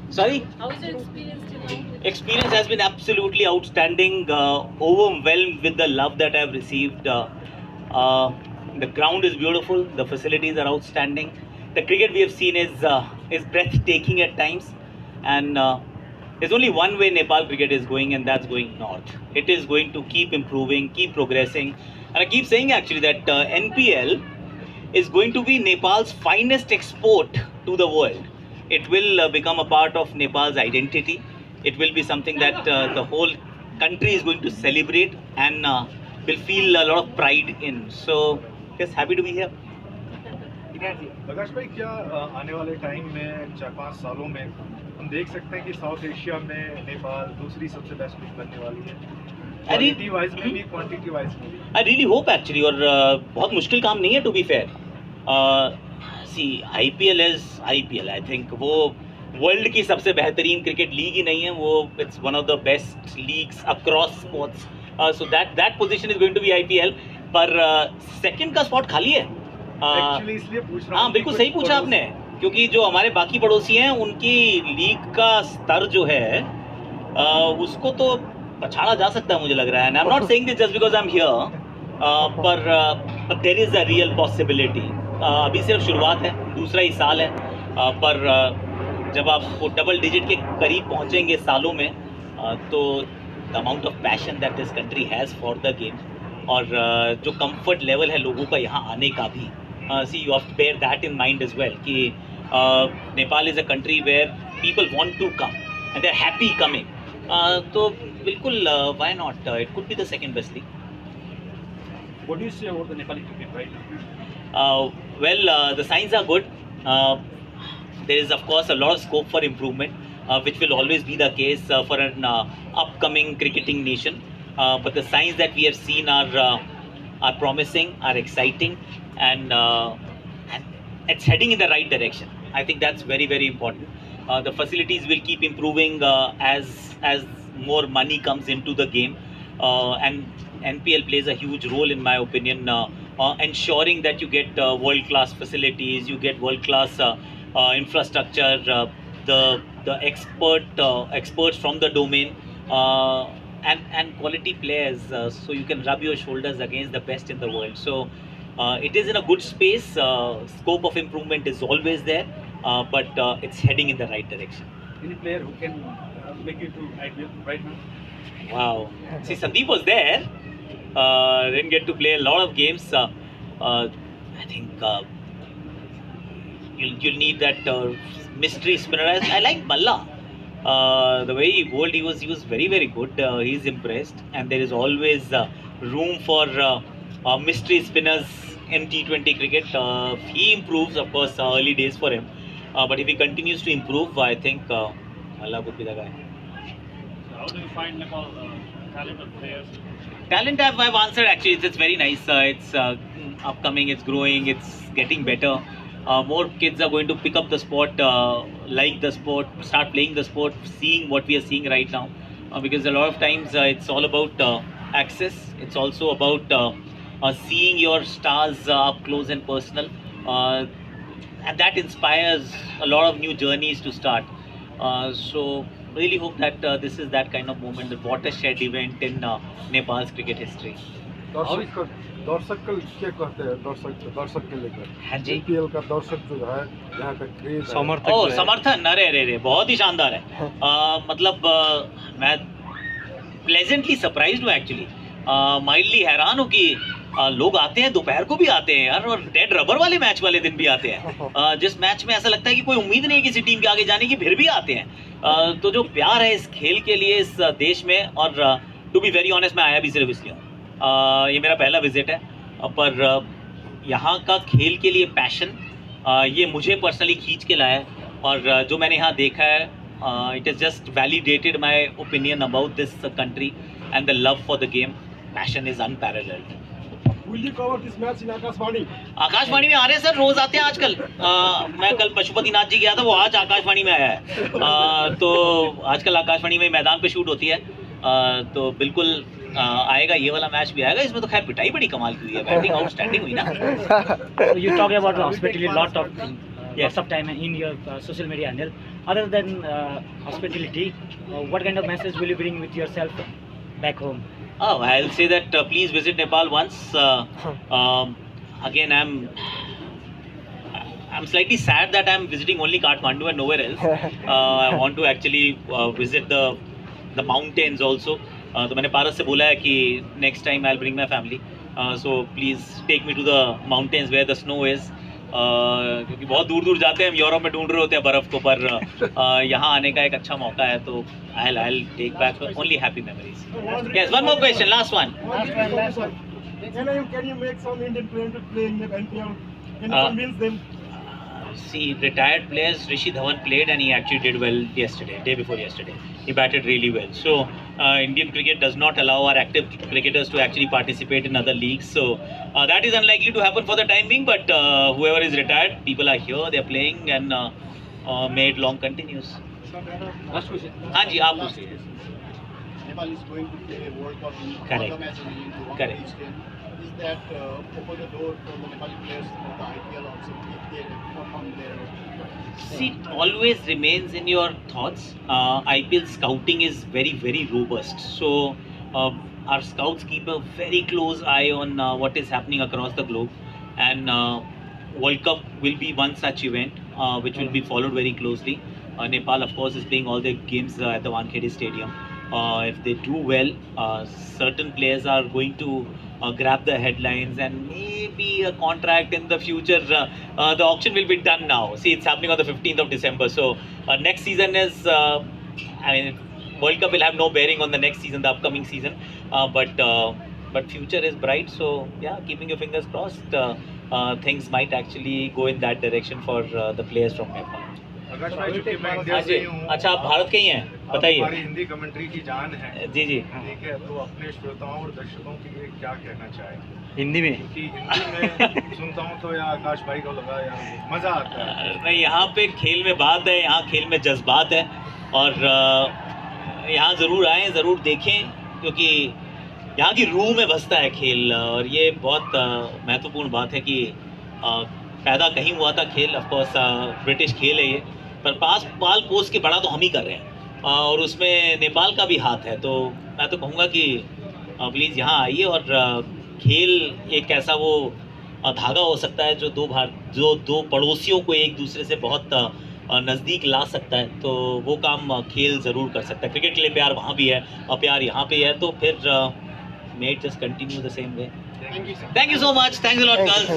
Sorry? How is your experience till now? Experience has been absolutely outstanding, overwhelmed with the love that I've received. Uh, the ground is beautiful, the facilities are outstanding. The cricket we have seen is breathtaking at times, and there's only one way Nepal cricket is going, and that's going north. It is going to keep improving, keep progressing, and I keep saying actually that NPL is going to be Nepal's finest export to the world. It will become a part of Nepal's identity. It will be something that the whole country is going to celebrate and will feel a lot of pride in. So, yes, happy to be here. प्रकाश भाई, क्या आने वाले time में 4-5 सालों में हम देख सकते हैं कि साउथ एशिया में नेपाल दूसरी सबसे बेस्ट लीग बनने वाली है, क्वालिटी वाइज में भी क्वांटिटी वाइज में भी? आई रियली होप एक्चुअली, और बहुत मुश्किल काम नहीं है to be fair. See IPL is IPL. I think वो वर्ल्ड की सबसे बेहतरीन क्रिकेट लीग ही नहीं है, वो it's one of the best leagues across sports. So that position is going to be IPL. पर सेकंड का स्पॉट खाली है. एक्चुअली इसलिए पूछ रहा हूं. हाँ, बिल्कुल सही पूछा आपने, क्योंकि जो हमारे बाकी पड़ोसी हैं उनकी लीग का स्तर जो है उसको तो पछाड़ा जा सकता है मुझे लग रहा है. I am not saying this just because I am here, पर there is a real possibility. अभी सिर्फ शुरुआत है, दूसरा ही साल है, पर जब आप वो डबल डिजिट के करीब पहुंचेंगे सालों में, तो the amount of passion that this country has for the game, और जो कंफर्ट लेवल है लोगों का यहाँ आने का भी, see you have to bear that in mind as well कि Nepal is a country where people want to come and they are happy coming. तो बिल्कुल, why not, it could be the second best league. What do you say about the Nepali cricket right now? Well, the signs are good. There is, of course, a lot of scope for improvement, which will always be the case for an upcoming cricketing nation. But the signs that we have seen are promising, are exciting, and it's heading in the right direction. I think that's very, very important. The facilities will keep improving as more money comes into the game, and NPL plays a huge role, in my opinion, ensuring that you get world-class facilities, you get world-class infrastructure, the experts from the domain, and quality players, so you can rub your shoulders against the best in the world. So it is in a good space. Scope of improvement is always there, but it's heading in the right direction. Any player who can make it to IPL right now? Wow. See, Sandeep was there. Didn't get to play a lot of games. I think you'll need that mystery spinner. I like Balla. The way he bowled, he was very, very good. He's impressed, and there is always room for mystery spinners in T20 cricket. If he improves, of course, early days for him. But if he continues to improve, I think Balla could be the guy. How do you find Nepal talented players? Talent, I've answered actually. It's very nice. It's upcoming, it's growing, it's getting better. More kids are going to pick up the sport, like the sport, start playing the sport, seeing what we are seeing right now. Because a lot of times it's all about access. It's also about seeing your stars up close and personal. And that inspires a lot of new journeys to start. So really hope that this is that kind of moment, the watershed event in Nepal's cricket history. दर्शक क्या कहते हैं, दर्शक के लेकर हाँ जी, IPL का दर्शक जो है यहाँ का क्रेज समर्थक ओ समर्थन, अरे अरे अरे बहुत ही शानदार है. मतलब मैं प्लेजेंटली सरप्राइज्ड हूँ एक्चुअली. माइल्डली हैरान हूँ कि लोग आते हैं, दोपहर को भी आते हैं यार, और डेड रबर वाले मैच वाले दिन भी आते हैं. जिस मैच में ऐसा लगता है कि कोई उम्मीद नहीं है किसी टीम के आगे जाने की, फिर भी आते हैं. तो जो प्यार है इस खेल के लिए इस देश में, और टू बी वेरी ऑनेस्ट मैं आया भी सिर्फ इसलिए हूँ. ये मेरा पहला विजिट है, पर यहाँ का खेल के लिए पैशन ये मुझे पर्सनली खींच के लाया है. और जो मैंने यहाँ देखा है, it is just validated my opinion about this country and the love for the game. Passion is unparalleled. Will you cover this match in Akashvani? Akashvani में आ रहे हैं सर, रोज आते हैं आजकल. मैं कल पशुपतिनाथ जी गया था, वो आज आकाशवाणी में आया है. तो आजकल आकाशवाणी में मैदान पे शूट होती है. तो बिल्कुल आएगा, ये वाला मैच भी आएगा. इसमें तो खैर पिटाई बड़ी कमाल की हुई है, बैटिंग आउटस्टैंडिंग हुई ना. You talk about hospitality, lot of things. lots of time in your social media handle. Other than hospitality, what kind of message will you bring with yourself back home? Oh, I'll say that please visit Nepal once. Again, I'm slightly sad that I'm visiting only Kathmandu and nowhere else. I want to actually visit the mountains also. तो मैंने पारस से बोला है कि next time I'll bring my family. So please take me to the mountains where the snow is. क्योंकि बहुत दूर दूर जाते हैं, हम यूरोप में ढूंढ रहे होते हैं बर्फ़ को, पर यहाँ आने का एक अच्छा मौका है, तो I'll take back only happy memories. Yes, one more question, last one. Can you make some Indian players to play in the NPL? Can you Uh, convince them? See, retired players, Rishi Dhawan played and he actually did well yesterday, day before yesterday. He batted really well. So, Indian cricket does not allow our active cricketers to actually participate in other leagues. So, that is unlikely to happen for the time being. But whoever is retired, people are here, they are playing, and may it long continues. Last question. हाँ जी, आप पूछिए. Nepal is going to play a World Cup in Correct. all the matches in the Correct. Is that open the door for the Nepali players for the IPL also if they perform their? See, it always remains in your thoughts. IPL scouting is very, very robust. So, our scouts keep a very close eye on what is happening across the globe. And World Cup will be one such event which will be followed very closely. Nepal, of course, is playing all their games at the Wankhede Stadium. If they do well, certain players are going to grab the headlines, and maybe a contract in the future. The auction will be done now. See, it's happening on the 15th of December. So next season is, World Cup will have no bearing on the next season, the upcoming season. But future is bright. So yeah, keeping your fingers crossed. Things might actually go in that direction for the players from Nepal. आकाश भाई, चूंकि मैं India हाँ से जी. ही हूँ, अच्छा, आप भारत के ही हैं, आप बताइए. हमारी हिंदी कमेंट्री की जान है. जी जी. ठीक है, तो अपने श्रोताओं और दर्शकों के लिए क्या कहना चाहेंगे? हिंदी में. क्योंकि हिंदी में सुनता हूँ तो या आकाश भाई को लगा यार मज़ा आता है. नहीं, यहाँ पे खेल में बात है, यहाँ खेल में जज्बात है, और यहाँ ज़रूर आएँ, ज़रूर देखें, क्योंकि यहाँ की रूह में बसता है खेल. और ये बहुत महत्वपूर्ण बात है कि पैदा कहीं हुआ था खेल. ऑफकोर्स ब्रिटिश खेल है ये, पर पाल पोस के बड़ा तो हम ही कर रहे हैं, और उसमें नेपाल का भी हाथ है. तो मैं तो कहूँगा कि प्लीज़ यहाँ आइए, और खेल एक ऐसा वो धागा हो सकता है जो दो पड़ोसियों को एक दूसरे से बहुत नज़दीक ला सकता है. तो वो काम खेल ज़रूर कर सकता है. क्रिकेट के लिए प्यार वहाँ भी है और प्यार यहाँ पे है, तो फिर may it just continue the same way. Thank you. Thank you so much. Thanks a lot, girls.